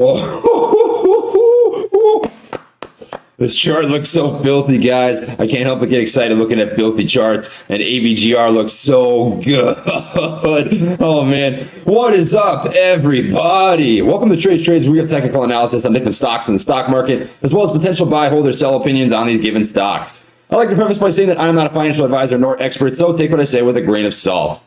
Oh, this chart looks so filthy, guys. I can't help but get excited looking at filthy charts, and AVGR looks so good. Oh, man. What is up, everybody? Welcome to Trades. We have technical analysis on different stocks in the stock market, as well as potential buy, hold, or sell opinions on these given stocks. I like to preface by saying that I'm not a financial advisor nor expert, so take what I say with a grain of salt.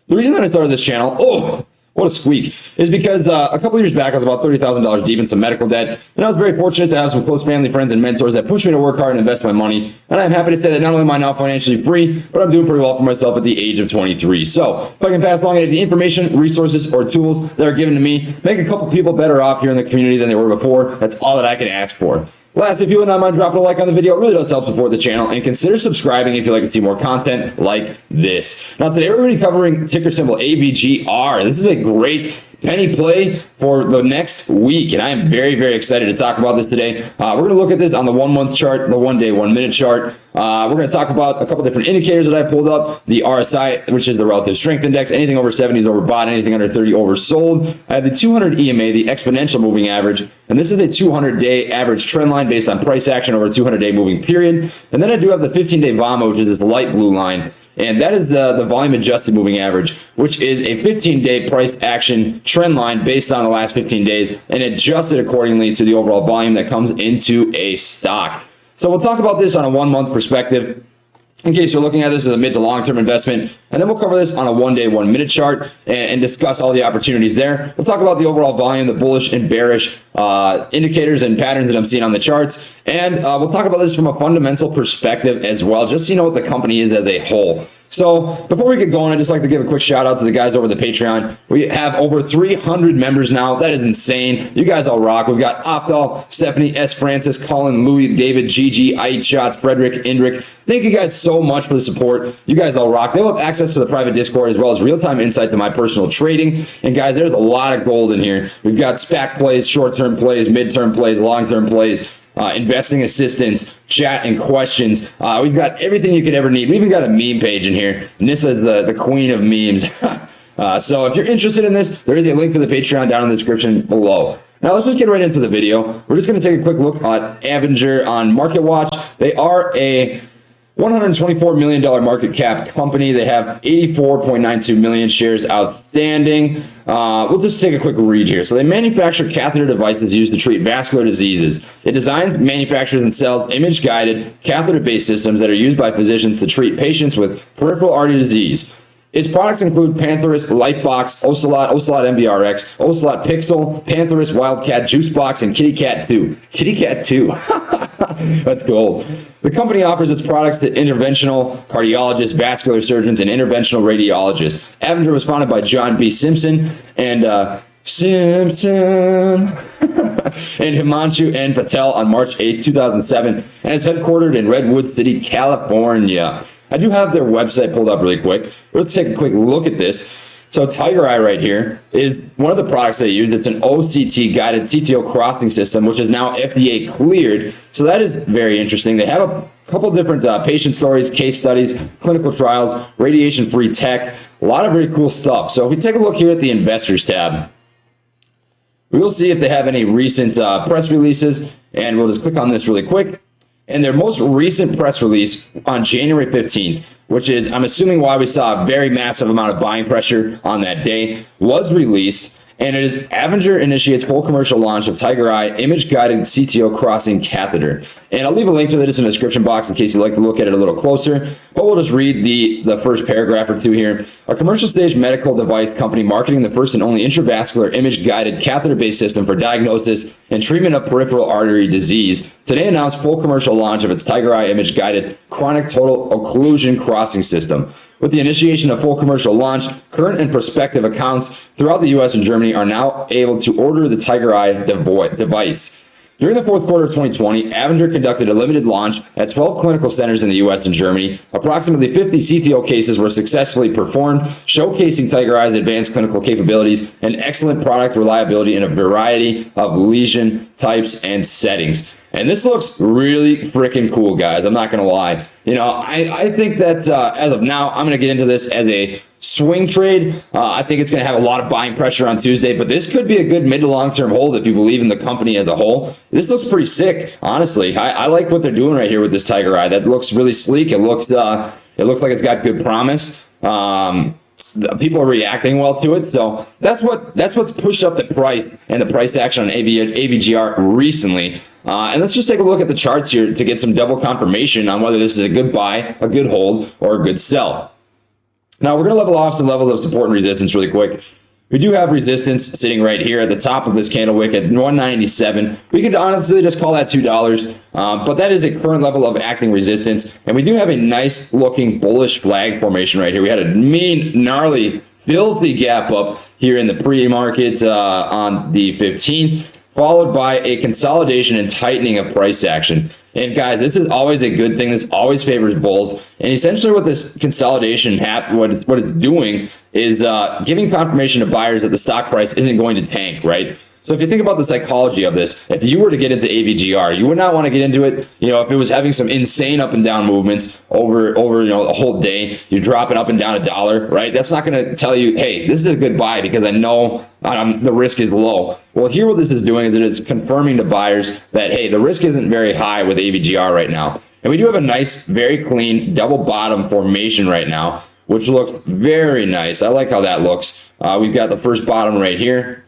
The reason that I started this channel, what a squeak, is because a couple years back I was about $30,000 deep in some medical debt, and I was very fortunate to have some close family, friends, and mentors that pushed me to work hard and invest my money. And I'm happy to say that not only am I now financially free, but I'm doing pretty well for myself at the age of 23. So if I can pass along any of the information, resources, or tools that are given to me, make a couple people better off here in the community than they were before, that's all that I can ask for. Last, if you would not mind dropping a like on the video, it really does help support the channel, and consider subscribing if you'd like to see more content like this. Now, today we're going to be covering ticker symbol ABGR. This is a great penny play for the next week, and I am very, very excited to talk about this today. We're going to look at this on the 1 month chart, the 1 day, 1 minute chart. We're going to talk about a couple different indicators that I pulled up. The RSI, which is the relative strength index. Anything over 70 is overbought, anything under 30 oversold. I have the 200 EMA, the exponential moving average, and this is a 200-day average trend line based on price action over a 200-day moving period. And then I do have the 15-day VAMA, which is this light blue line. And that is the volume adjusted moving average, which is a 15-day price action trend line based on the last 15 days and adjusted accordingly to the overall volume that comes into a stock. So we'll talk about this on a 1 month perspective, in case you're looking at this as a mid to long-term investment. And then we'll cover this on a 1 day, 1 minute chart and discuss all the opportunities there. We'll talk about the overall volume, the bullish and bearish indicators and patterns that I'm seeing on the charts. And we'll talk about this from a fundamental perspective as well, just so you know what the company is as a whole. So before we get going, I'd just like to give a quick shout out to the guys over the Patreon. We have over 300 members now. That is insane. You guys all rock. We've got Optal, Stephanie, S. Francis, Colin, Louis, David, Gigi, Ait Shots, Frederick, Indrick. Thank you guys so much for the support. You guys all rock. They will have access to the private Discord as well as real-time insight to my personal trading. And guys, there's a lot of gold in here. We've got SPAC plays, short-term plays, mid-term plays, long-term plays, investing assistance, chat and questions. We've got everything you could ever need. We even got a meme page in here. Nissa is the queen of memes. So if you're interested in this, there is a link to the Patreon down in the description below. Now let's just get right into the video. We're just going to take a quick look at Avinger on Market Watch. They are a $124 million market cap company. They have 84.92 million shares outstanding. We'll just take a quick read here. So they manufacture catheter devices used to treat vascular diseases. It designs, manufactures, and sells image-guided catheter-based systems that are used by physicians to treat patients with peripheral artery disease. Its products include Pantheris, Lightbox, Ocelot MVRX, Ocelot PIXL, Pantheris, Wildcat, Juicebox, and Kittycat 2. Kittycat 2. That's gold. The company offers its products to interventional cardiologists, vascular surgeons, and interventional radiologists. Avinger was founded by John B. Simpson and Himanshu N. Patel on March 8, 2007, and is headquartered in Redwood City, California. I do have their website pulled up really quick. Let's take a quick look at this. So Tiger Eye right here is one of the products they use. It's an OCT guided CTO crossing system, which is now FDA cleared. So that is very interesting. They have a couple different patient stories, case studies, clinical trials, radiation-free tech, a lot of very cool stuff. So if we take a look here at the investors tab, we will see if they have any recent press releases, and we'll just click on this really quick. And their most recent press release on January 15th, which is, I'm assuming why we saw a very massive amount of buying pressure on that day, was released. And it is Avinger initiates full commercial launch of Tiger Eye image-guided CTO crossing catheter. And I'll leave a link to this in the description box in case you'd like to look at it a little closer. But we'll just read the first paragraph or two here. A commercial stage medical device company marketing the first and only intravascular image-guided catheter-based system for diagnosis and treatment of peripheral artery disease today announced full commercial launch of its Tiger Eye image-guided chronic total occlusion crossing system. With the initiation of full commercial launch, current and prospective accounts throughout the US and Germany are now able to order the Tiger Eye device. During the fourth quarter of 2020, Avinger conducted a limited launch at 12 clinical centers in the US and Germany. Approximately 50 CTO cases were successfully performed, showcasing Tiger Eye's advanced clinical capabilities and excellent product reliability in a variety of lesion types and settings. And this looks really freaking cool, guys. I'm not going to lie. you know, I think that as of now, I'm going to get into this as a swing trade. I think it's going to have a lot of buying pressure on Tuesday, but this could be a good mid to long term hold if you believe in the company as a whole. This looks pretty sick, honestly. I like what they're doing right here with this tiger eye. That looks really sleek. It looks like it's got good promise. People are reacting well to it, so that's what's pushed up the price and the price action on AVGR recently. And let's just take a look at the charts here to get some double confirmation on whether this is a good buy, a good hold, or a good sell. Now we're going to level off some levels of support and resistance really quick. We do have resistance sitting right here at the top of this candle wick at 197. We could honestly just call that $2, but that is a current level of acting resistance. And we do have a nice looking bullish flag formation right here. We had a mean, gnarly, filthy gap up here in the pre-market on the 15th, followed by a consolidation and tightening of price action. And guys, this is always a good thing. This always favors bulls. And essentially what this consolidation what it's doing is giving confirmation to buyers that the stock price isn't going to tank, right? So if you think about the psychology of this, if you were to get into AVGR, you would not want to get into it, you know, if it was having some insane up and down movements over you know, the whole day, you're dropping up and down $1, right? That's not going to tell you, hey, this is a good buy because I know the risk is low. Well, here what this is doing is it is confirming to buyers that, hey, the risk isn't very high with AVGR right now. And we do have a nice, very clean double bottom formation right now, which looks very nice. I like how that looks. We've got the first bottom right here,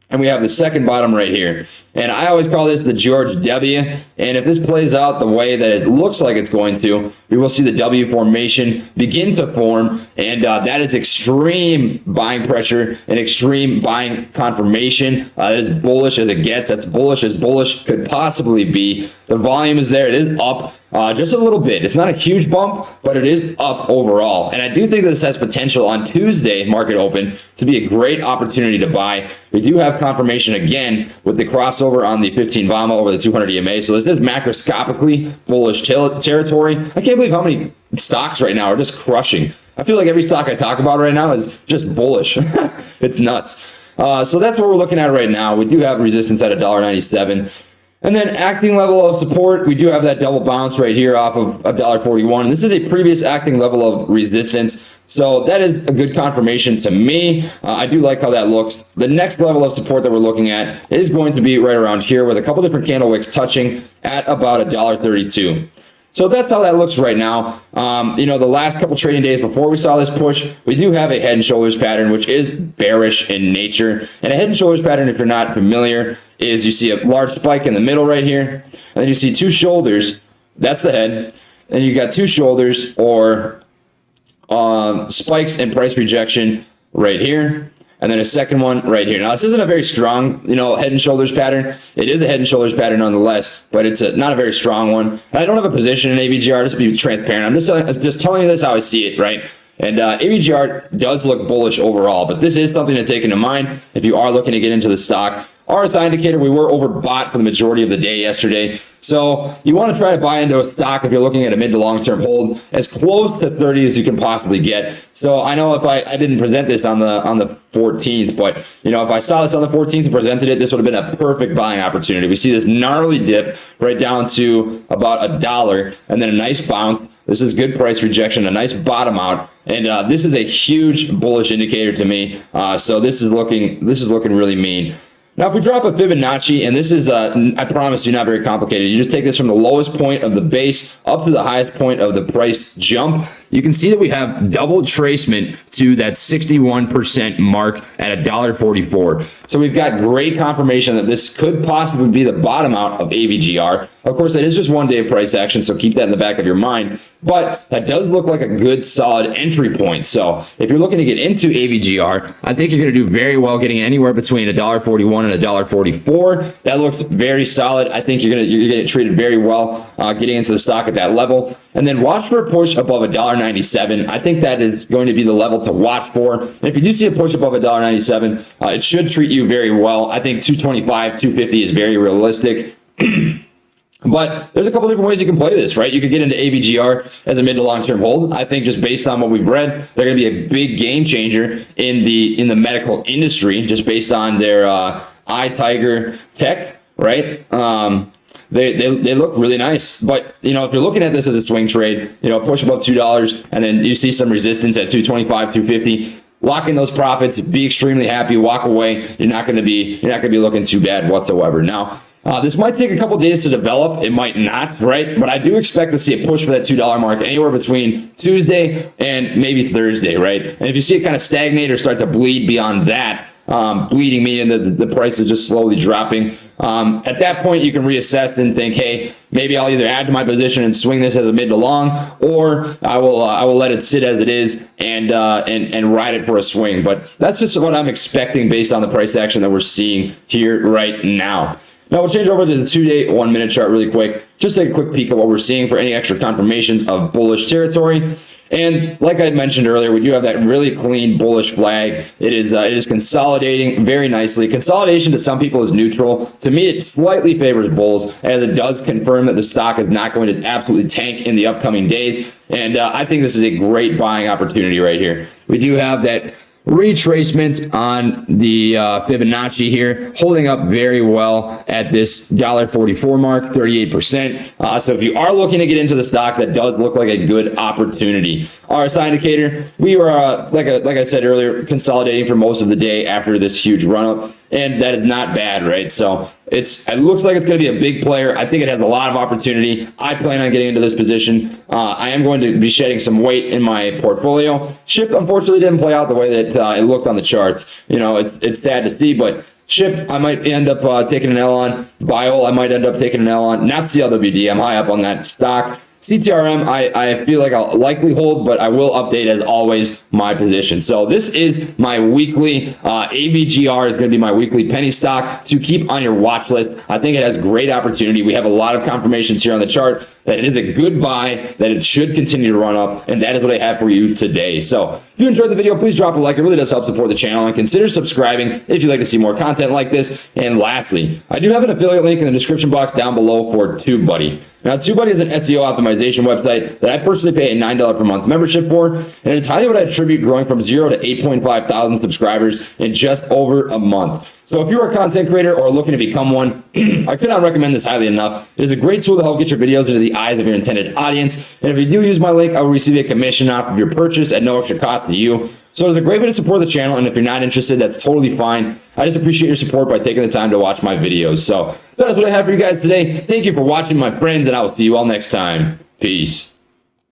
and we have the second bottom right here. And I always call this the George W. And if this plays out the way that it looks like it's going to, we will see the W formation begin to form. And that is extreme buying pressure and extreme buying confirmation. That is bullish as it gets. That's bullish as bullish could possibly be. The volume is there. It is up just a little bit. It's not a huge bump, but it is up overall. And I do think this has potential on Tuesday market open to be a great opportunity to buy. We do have confirmation again with the crossover on the 15 VAMA over the 200 EMA. So this is macroscopically bullish territory. I can't believe how many stocks right now are just crushing. I feel like every stock I talk about right now is just bullish. It's nuts. So that's what we're looking at right now. We do have resistance at $1.97. And then acting level of support, we do have that double bounce right here off of $1.41. This is a previous acting level of resistance. So that is a good confirmation to me. I do like how that looks. The next level of support that we're looking at is going to be right around here with a couple different candle wicks touching at about $1.32. So that's how that looks right now. You know, the last couple trading days before we saw this push, we do have a head and shoulders pattern, which is bearish in nature. And a head and shoulders pattern, if you're not familiar, is you see a large spike in the middle right here, and then you see two shoulders. That's the head. And you got two shoulders or spikes and price rejection right here, and then a second one right here. Now, this isn't a very strong, you know, head and shoulders pattern. It is a head and shoulders pattern nonetheless, but it's not a very strong one. And I don't have a position in AVGR, just to be transparent. I'm just telling you this how I see it, right? And AVGR does look bullish overall, but this is something to take into mind if you are looking to get into the stock. RSI indicator, we were overbought for the majority of the day yesterday. So you want to try to buy into a stock if you're looking at a mid to long-term hold as close to 30 as you can possibly get. So I know if I didn't present this on the 14th, but you know, if I saw this on the 14th and presented it, this would have been a perfect buying opportunity. We see this gnarly dip right down to about $1 and then a nice bounce. This is good price rejection, a nice bottom out. And this is a huge bullish indicator to me. So this is looking really mean. Now, if we drop a Fibonacci, and this is, I promise you, not very complicated. You just take this from the lowest point of the base up to the highest point of the price jump. You can see that we have double tracement to that 61% mark at $1.44. So we've got great confirmation that this could possibly be the bottom out of AVGR. Of course, that is just 1 day of price action, so keep that in the back of your mind. But that does look like a good, solid entry point. So if you're looking to get into AVGR, I think you're going to do very well getting anywhere between $1.41 and $1.44. That looks very solid. I think you're going to get treated very well getting into the stock at that level. And then watch for a push above $1.97. I think that is going to be the level to watch for. And if you do see a push above $1.97, it should treat you very well. I think 225, 250 is very realistic. But there's a couple different ways you can play this, right? You could get into AVGR as a mid to long-term hold. I think just based on what we've read, they're going to be a big game changer in the medical industry, just based on their eye tiger tech, right? they look really nice. But, you know, if you're looking at this as a swing trade, you know, push above $2 and then you see some resistance at 225, 250, lock in those profits, be extremely happy, walk away. You're not going to be looking too bad whatsoever. Now, this might take a couple days to develop. It might not, right? But I do expect to see a push for that $2 mark anywhere between Tuesday and maybe Thursday, right? And if you see it kind of stagnate or start to bleed beyond that, bleeding meaning that the price is just slowly dropping, at that point you can reassess and think, hey, maybe I'll either add to my position and swing this as a mid to long, or I will let it sit as it is and ride it for a swing. But that's just what I'm expecting based on the price action that we're seeing here right now. Now we'll change over to the 2-day 1-minute chart really quick. Just take a quick peek at what we're seeing for any extra confirmations of bullish territory. And like I mentioned earlier, we do have that really clean bullish flag. It is consolidating very nicely. Consolidation to some people is neutral. To me, it slightly favors bulls, as it does confirm that the stock is not going to absolutely tank in the upcoming days. And I think this is a great buying opportunity right here. We do have that retracement on the Fibonacci here, holding up very well at this $1.44 mark, 38%. So if you are looking to get into the stock, that does look like a good opportunity. RSI indicator, we were like I said earlier, consolidating for most of the day after this huge run up, and that is not bad, right? So it looks like it's going to be a big player. I think it has a lot of opportunity. I plan on getting into this position. I am going to be shedding some weight in my portfolio. SHIP unfortunately didn't play out the way that it looked on the charts. You know, it's sad to see, but SHIP, I might end up taking an L on. Biol, I might end up taking an L on. Not CLWD, I'm high up on that stock. CTRM, I feel like I'll likely hold, but I will update, as always, my position. So this is my weekly AVGR is going to be my weekly penny stock to keep on your watch list. I think it has great opportunity. We have a lot of confirmations here on the chart that it is a good buy, that it should continue to run up, and that is what I have for you today. So if you enjoyed the video, please drop a like. It really does help support the channel, and consider subscribing if you'd like to see more content like this. And lastly, I do have an affiliate link in the description box down below for TubeBuddy. Now, TubeBuddy is an SEO optimization website that I personally pay a $9 per month membership for, and it's highly what I attribute growing from 0 to 8.5 thousand subscribers in just over a month. So if you're a content creator or looking to become one, I could not recommend this highly enough. It is a great tool to help get your videos into the eyes of your intended audience. And if you do use my link, I will receive a commission off of your purchase at no extra cost to you. So it's a great way to support the channel, and if you're not interested, that's totally fine. I just appreciate your support by taking the time to watch my videos. So that is what I have for you guys today. Thank you for watching, my friends, and I will see you all next time. Peace.